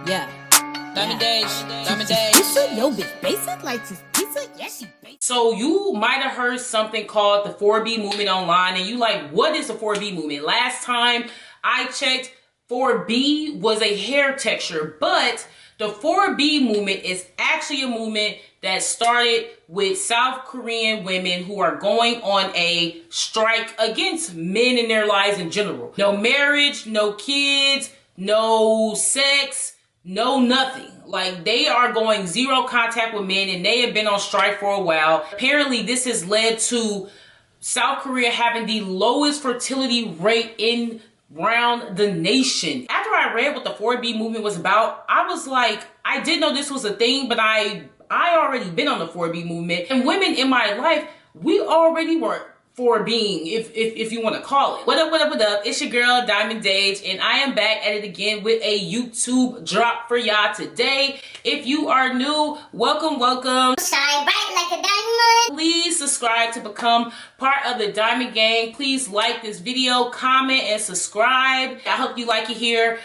Yeah. Diamond Days. Diamond Days. Pizza? Yo, bitch, basic? Like, just pizza? Yeah, she basic. So you might have heard something called the 4B movement online, and you like, what is the 4B movement? Last time I checked, 4B was a hair texture, but the 4B movement is actually a movement that started with South Korean women who are going on a strike against men in their lives in general. No marriage, no kids, no sex, no nothing. Like, they are going zero contact with men, and they have been on strike for a while. Apparently this has led to South Korea having the lowest fertility rate in around the nation. After I read what the 4B movement was about, I was like, I didn't know this was a thing, but I already been on the 4B movement, and women in my life, we already were 4Bing, if you want to call it. What up, what up, what up? It's your girl, Diamond Dage, and I am back at it again with a YouTube drop for y'all today. If you are new, welcome, welcome. Shine bright like a diamond. Please subscribe to become part of the Diamond Gang. Please like this video, comment, and subscribe. I hope you like it here.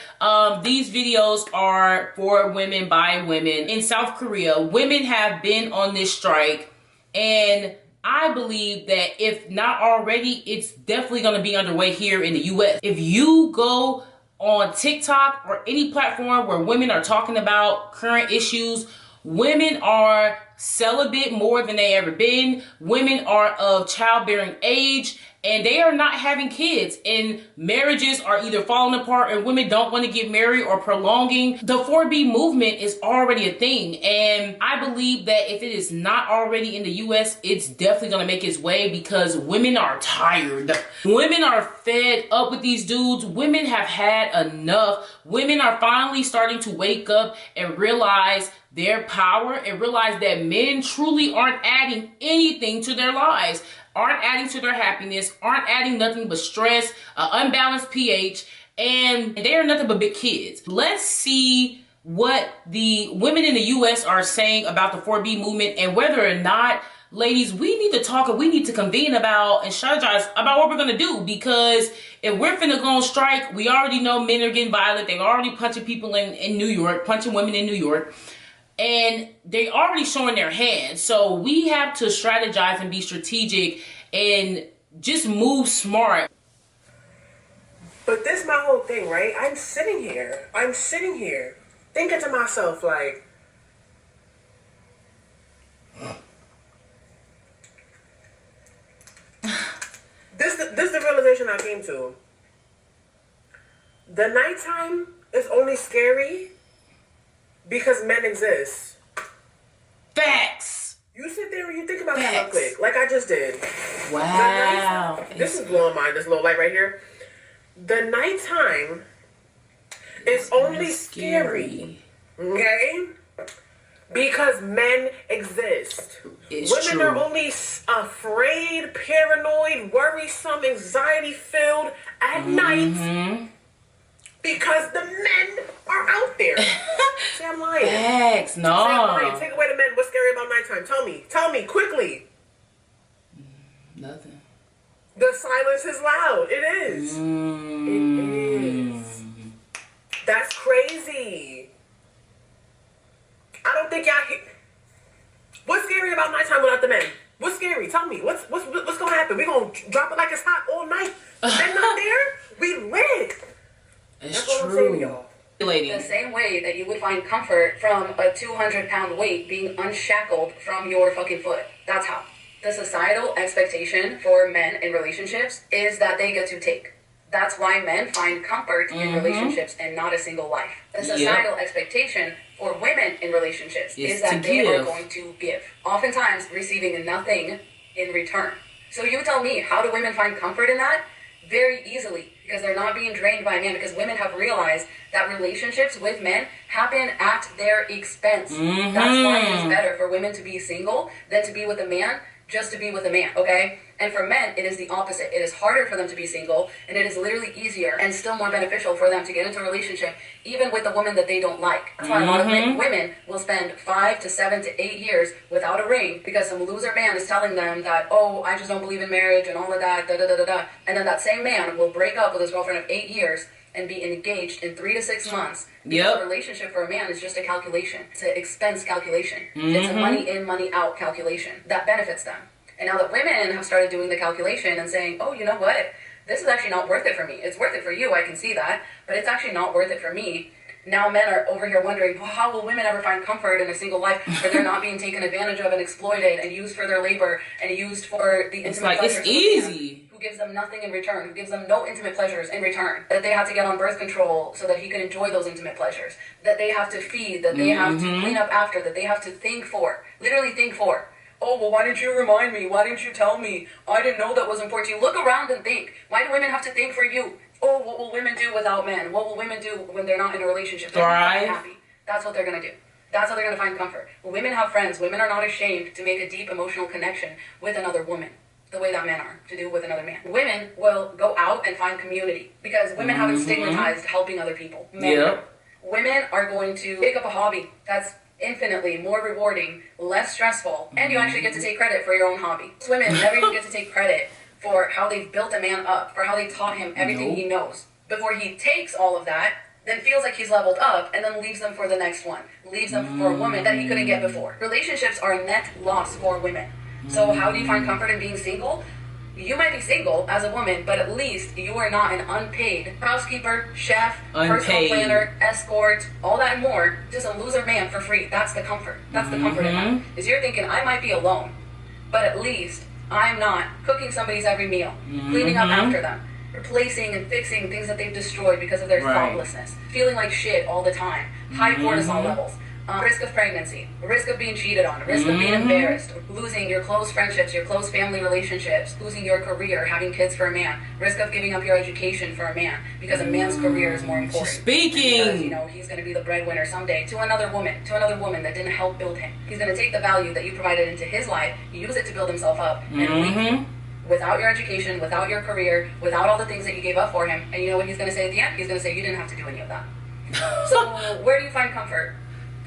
These videos are for women by women. In South Korea, women have been on this strike, and I believe that if not already, it's definitely going to be underway here in the US. If you go on TikTok or any platform where women are talking about current issues, women are celibate more than they ever been. Women are of childbearing age, and they are not having kids, and marriages are either falling apart and women don't want to get married or prolonging. The 4B movement is already a thing, and I believe that if it is not already in the US, it's definitely going to make its way, because women are tired. Women are fed up with these dudes. Women have had enough. Women are finally starting to wake up and realize their power, and realize that men truly aren't adding anything to their lives, aren't adding to their happiness, aren't adding nothing but stress, unbalanced pH, and they are nothing but big kids. Let's see what the women in the US are saying about the 4B movement, and whether or not, ladies, we need to talk, and we need to convene about and strategize about what we're gonna do. Because if we're finna go on strike, we already know men are getting violent. They're already punching people in New York, punching women in New York, and they already showing their hands. So we have to strategize and be strategic and just move smart. But this my whole thing, right? I'm sitting here thinking to myself, like, this the realization I came to. The nighttime is only scary because men exist. Facts. You sit there and you think about that Facts. real quick, like I just did. Wow. This is blowing my mind, this little light right here. The nighttime is only scary, okay? Because men exist. It's Women true. are only afraid, paranoid, worrisome, anxiety-filled at night because the men are out there. Say I'm lying. Facts. No. Say I'm lying. Take away the men. What's scary about nighttime? Tell me, quickly. Nothing. The silence is loud. It is. It is. That's crazy. I don't think y'all hear. What's scary about nighttime without the men? What's scary? Tell me. What's gonna happen? We gonna drop it like it's hot all night. The men not there. We lit. It's That's what I'm saying to true. y'all. Lady. The same way that you would find comfort from a 200-pound weight being unshackled from your fucking foot. That's how. The societal expectation for men in relationships is that they get to take. That's why men find comfort in relationships and not a single life. The societal expectation for women in relationships is that they are going to give, oftentimes receiving nothing in return. So you tell me, how do women find comfort in that? Very easily, because they're not being drained by men, because women have realized that relationships with men happen at their expense. That's why it is better for women to be single than to be with a man, just to be with a man, okay? And for men, it is the opposite. It is harder for them to be single, and it is literally easier and still more beneficial for them to get into a relationship, even with a woman that they don't like. That's why a lot of women will spend 5 to 7 to 8 years without a ring, because some loser man is telling them that, oh, I just don't believe in marriage and all of that, da da da da da. And then that same man will break up with his girlfriend of 8 years and be engaged in 3 to 6 months. Yep. A relationship for a man is just a calculation. It's an expense calculation. It's a money in, money out calculation that benefits them. And now that women have started doing the calculation and saying, oh, you know what? This is actually not worth it for me. It's worth it for you, I can see that, but it's actually not worth it for me. Now men are over here wondering, well, how will women ever find comfort in a single life where they're not being taken advantage of and exploited and used for their labor and used for the intimate pleasures? It's easy. Who gives them nothing in return, who gives them no intimate pleasures in return, that they have to get on birth control so that he can enjoy those intimate pleasures, that they have to feed, that they have to clean up after, that they have to think for, literally think for. Oh, well, why didn't you remind me? Why didn't you tell me? I didn't know that was important to you. Look around and think. Why do women have to think for you? Oh, what will women do without men? What will women do when they're not in a relationship? They're not happy. That's what they're going to do. That's how they're going to find comfort. Women have friends. Women are not ashamed to make a deep emotional connection with another woman the way that men are to do with another man. Women will go out and find community because women haven't stigmatized helping other people. Men, women are going to pick up a hobby that's infinitely more rewarding, less stressful, and you actually get to take credit for your own hobby. Women never even get to take credit for how they've built a man up, for how they taught him everything he knows. Before he takes all of that, then feels like he's leveled up, and then leaves them for the next one. Leaves them for a woman that he couldn't get before. Relationships are a net loss for women. So how do you find comfort in being single? You might be single as a woman, but at least you are not an unpaid housekeeper, chef, personal planner, escort, all that and more. Just a loser man for free. That's the comfort. That's the comfort in that. Is you're thinking, I might be alone, but at least I'm not cooking somebody's every meal, cleaning up after them, replacing and fixing things that they've destroyed because of their thoughtlessness, feeling like shit all the time, high cortisol levels. Risk of pregnancy, risk of being cheated on, risk of being embarrassed, losing your close friendships, your close family relationships, losing your career, having kids for a man, risk of giving up your education for a man because a man's career is more important. Because, you know, he's going to be the breadwinner someday to another woman that didn't help build him. He's going to take the value that you provided into his life, use it to build himself up, and leave you without your education, without your career, without all the things that you gave up for him. And you know what he's going to say at the end? He's going to say, you didn't have to do any of that. So where do you find comfort?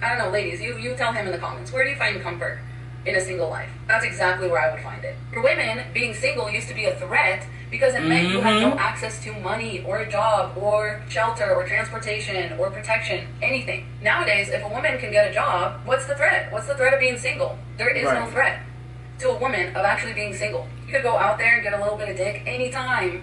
I don't know, ladies, you tell him in the comments, where do you find comfort in a single life? That's exactly where I would find it. For women, being single used to be a threat because it meant you had no access to money or a job or shelter or transportation or protection, anything. Nowadays, if a woman can get a job, what's the threat? What's the threat of being single? There is no threat to a woman of actually being single. You could go out there and get a little bit of dick anytime,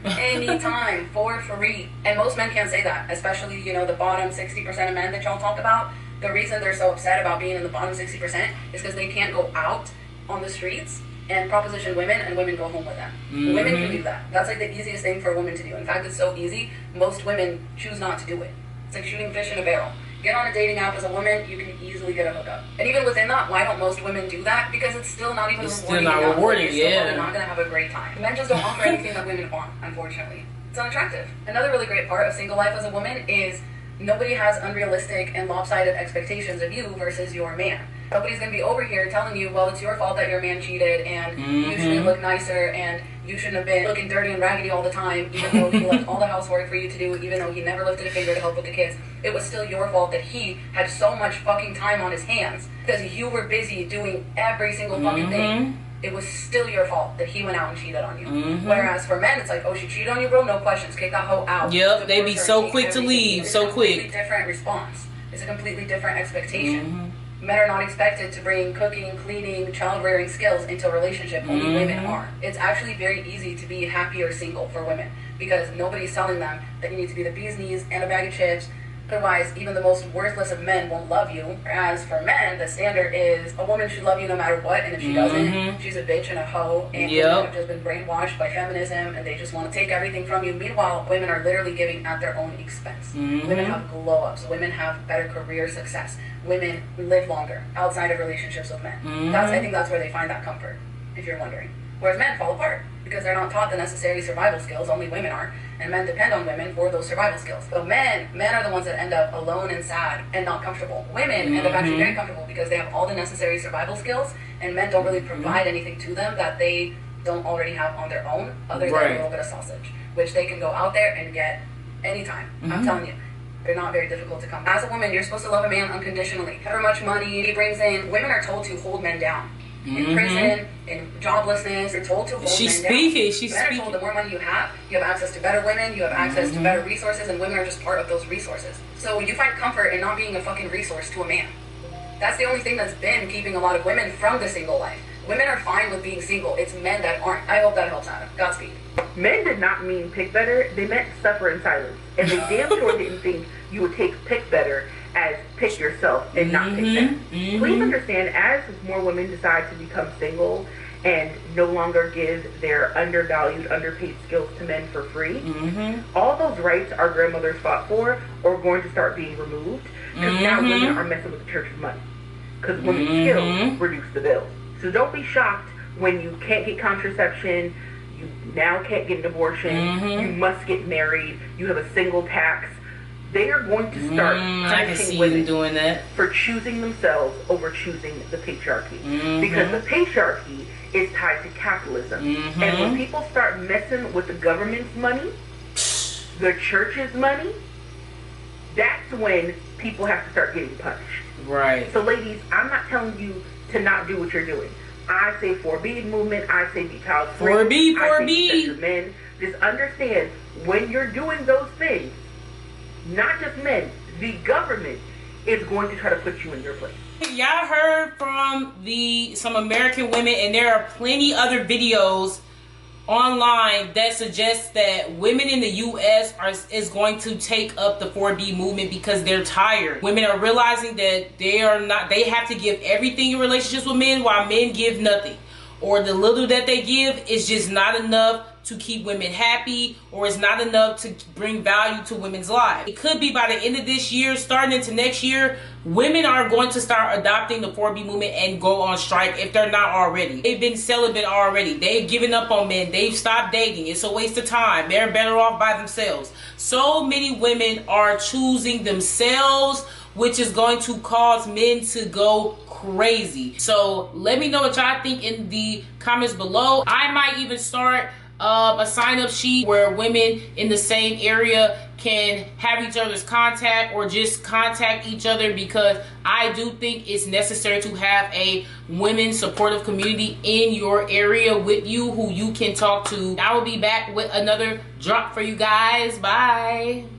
for free. And most men can't say that, especially, you know, the bottom 60% of men that y'all talk about. The reason they're so upset about being in the bottom 60% is because they can't go out on the streets and proposition women and women go home with them. Women can do that. That's like the easiest thing for a woman to do. In fact, it's so easy, most women choose not to do it. It's like shooting fish in a barrel. Get on a dating app as a woman, you can easily get a hookup. And even within that, why don't most women do that? Because it's still not even rewarding. Still not rewarding, You're not going to have a great time. Men just don't offer anything that women want, unfortunately. It's unattractive. Another really great part of single life as a woman is nobody has unrealistic and lopsided expectations of you versus your man. Nobody's going to be over here telling you, well, it's your fault that your man cheated and you should look nicer and you shouldn't have been looking dirty and raggedy all the time, even though he left all the housework for you to do, even though he never lifted a finger to help with the kids. It was still your fault that he had so much fucking time on his hands because you were busy doing every single fucking thing. It was still your fault that he went out and cheated on you. Whereas for men, it's like, oh, she cheated on you, bro? No questions. Kick that hoe out. Yep, they be so quick to leave, so quick. It's a completely different response. It's a completely different expectation. Men are not expected to bring cooking, cleaning, child-rearing skills into a relationship. Only women are. It's actually very easy to be happier single for women because nobody's telling them that you need to be the bee's knees and a bag of chips. Otherwise, even the most worthless of men won't love you. Whereas for men, the standard is a woman should love you no matter what, and if she doesn't, she's a bitch and a hoe, and women have just been brainwashed by feminism, and they just want to take everything from you. Meanwhile, women are literally giving at their own expense. Women have glow-ups. Women have better career success. Women live longer outside of relationships with men. I think that's where they find that comfort, if you're wondering. Whereas men fall apart because they're not taught the necessary survival skills. Only women are, and men depend on women for those survival skills. So men are the ones that end up alone and sad and not comfortable. Women end up actually very comfortable because they have all the necessary survival skills, and men don't really provide anything to them that they don't already have on their own, other than a little bit of sausage, which they can go out there and get anytime. I'm telling you. They're not very difficult to come. As a woman, you're supposed to love a man unconditionally. However much money he brings in, women are told to hold men down. in prison, in joblessness. You're told to hold She's men down. speaking. She's Men are speaking. told the more money you have access to better women, you have access to better resources, and women are just part of those resources. So you find comfort in not being a fucking resource to a man. That's the only thing that's been keeping a lot of women from the single life. Women are fine with being single. It's men that aren't. I hope that helps Adam. Godspeed. Men did not mean pick better. They meant suffer in silence. And they damn sure didn't think you would take pick better as pick yourself and not pick them. Please understand, as more women decide to become single and no longer give their undervalued, underpaid skills to men for free, all those rights our grandmothers fought for are going to start being removed, because now women are messing with the church's money. Because women's skills reduce the bills. So don't be shocked when you can't get contraception, you now can't get an abortion, you must get married, you have a single tax. They are going to start punishing women doing that for choosing themselves over choosing the patriarchy. Because the patriarchy is tied to capitalism. And when people start messing with the government's money, the church's money, that's when people have to start getting punished. right. So ladies, I'm not telling you to not do what you're doing. I say 4B movement, I say be child free, 4B, I say 4B. protect your men. Just understand, when you're doing those things, not just men, the government is going to try to put you in your place. Y'all heard from some American women, and there are plenty other videos online that suggest that women in the U.S. is going to take up the 4B movement because they're tired. Women are realizing that they have to give everything in relationships with men while men give nothing. Or the little that they give is just not enough to keep women happy, or it's not enough to bring value to women's lives. It could be by the end of this year, starting into next year, women are going to start adopting the 4B movement and go on strike if they're not already. They've been celibate already. They've given up on men. They've stopped dating. It's a waste of time. They're better off by themselves. So many women are choosing themselves, which is going to cause men to go crazy. So let me know what y'all think in the comments below. I might even start a sign-up sheet where women in the same area can have each other's contact or just contact each other, because I do think it's necessary to have a women supportive community in your area with you who you can talk to. I will be back with another drop for you guys. Bye.